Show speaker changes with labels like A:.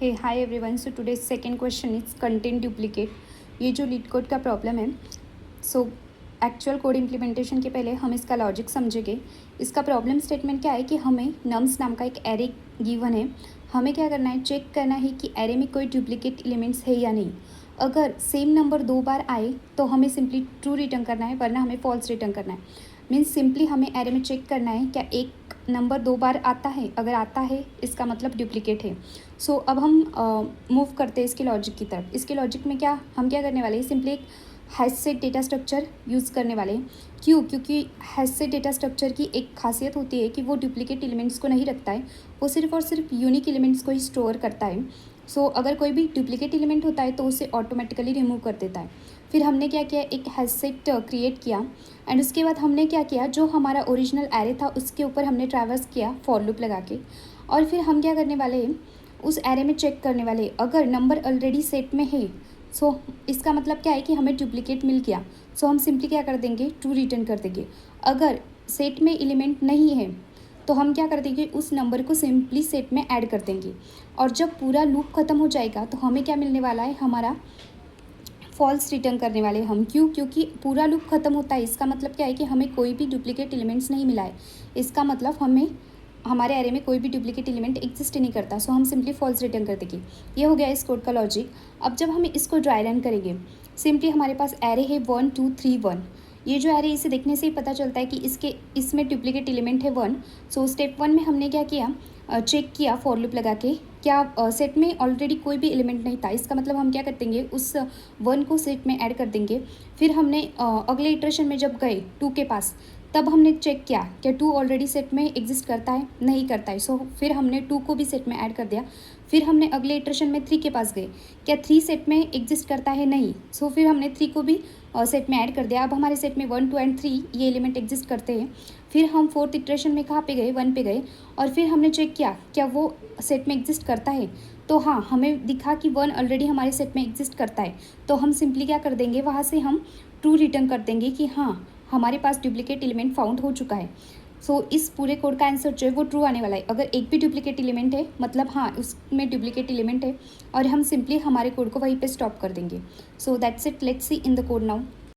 A: Hey hi everyone, so today's second question is content duplicate. ये जो leet code का problem है, so actual code implementation के पहले हम इसका लॉजिक समझेंगे। इसका प्रॉब्लम स्टेटमेंट क्या है कि हमें नम्स नाम का एक एरे गिवन है। हमें क्या करना है, चेक करना है कि एरे में कोई डुप्लीकेट एलिमेंट्स है या नहीं। अगर सेम नंबर 2 बार आए तो हमें सिंपली ट्रू रिटर्न करना है, वरना हमें फॉल्स रिटर्न करना है। मीन्स सिंपली हमें एरे में चेक करना है क्या एक नंबर 2 बार आता है। अगर आता है इसका मतलब डुप्लीकेट है। सो अब हम मूव करते हैं इसके लॉजिक की तरफ। इसके लॉजिक में हम क्या करने वाले हैं, सिंपली एक hash set data structure use करने वाले हैं। क्यों? क्योंकि हैश सेट डेटा स्ट्रक्चर की एक खासियत होती है कि वो डुप्लीकेट एलिमेंट्स को नहीं रखता है, वो सिर्फ और सिर्फ यूनिक एलिमेंट्स को ही स्टोर करता है। सो अगर कोई भी डुप्लीकेट एलिमेंट होता है तो उसे ऑटोमेटिकली रिमूव कर देता है। फिर हमने क्या किया, एक हैश सेट क्रिएट किया एंड उसके बाद हमने क्या किया, जो हमारा ओरिजिनल एरे था उसके ऊपर हमने ट्रैवर्स किया फॉर लूप लगा के। और फिर हम क्या करने वाले हैं, उस एरे में चेक करने वाले अगर नंबर ऑलरेडी सेट में है। सो इसका मतलब क्या है कि हमें डुप्लीकेट मिल गया। सो हम सिंपली क्या कर देंगे, ट्रू रिटर्न कर देंगे। अगर सेट में एलिमेंट नहीं है तो हम क्या कर देंगे, उस नंबर को सिंपली सेट में ऐड कर देंगे। और जब पूरा लूप ख़त्म हो जाएगा तो हमें क्या मिलने वाला है, हमारा फॉल्स रिटर्न करने वाले हम। क्यों? क्योंकि पूरा लूप ख़त्म होता है, इसका मतलब क्या है कि हमें कोई भी डुप्लीकेट एलिमेंट्स नहीं मिला है। इसका मतलब हमें हमारे एरे में कोई भी डुप्लीकेट एलिमेंट एग्जिस्ट नहीं करता। सो हम सिंपली फॉल्स रिटर्न कर देंगे। ये हो गया इस कोड का लॉजिक। अब जब हम इसको ड्राई रन करेंगे, सिंपली हमारे पास एरे है 1 2 3 1। ये जो एरे, इसे देखने से ही पता चलता है कि इसमें डुप्लीकेट एलिमेंट है 1। सो स्टेप 1 में हमने क्या किया, चेक किया फॉर लूप लगा के क्या सेट में ऑलरेडी कोई भी एलिमेंट नहीं था। इसका मतलब हम क्या कर देंगे, उस 1 को सेट में ऐड कर देंगे। फिर हमने अगले इटरेशन में जब गए 2 के पास, तब हमने चेक किया क्या 2 ऑलरेडी सेट में एग्जिस्ट करता है, नहीं करता है। सो फिर हमने 2 को भी सेट में ऐड कर दिया। फिर हमने अगले इटरेशन में 3 के पास गए, क्या 3 सेट में एग्जिस्ट करता है, नहीं। सो फिर हमने 3 को भी सेट में ऐड कर दिया। अब हमारे सेट में 1 2 एंड 3 ये एलिमेंट एग्जिस्ट करते हैं। फिर हम 4th इटरेशन में कहाँ पे गए, 1 पे गए और फिर हमने चेक किया क्या वो सेट में एग्जिस्ट करता है। तो हाँ, हमें दिखा कि 1 ऑलरेडी हमारे सेट में एग्जिस्ट करता है। तो हम सिंपली क्या कर देंगे, वहाँ से हम ट्रू रिटर्न कर देंगे कि हाँ, हमारे पास डुप्लीकेट एलिमेंट फाउंड हो चुका है। सो इस पूरे कोड का आंसर जो है वो ट्रू आने वाला है। अगर एक भी डुप्लीकेट एलिमेंट है मतलब हाँ उसमें डुप्लीकेट एलिमेंट है, और हम सिंपली हमारे कोड को वहीं पे स्टॉप कर देंगे। So that's it, let's see in the code now.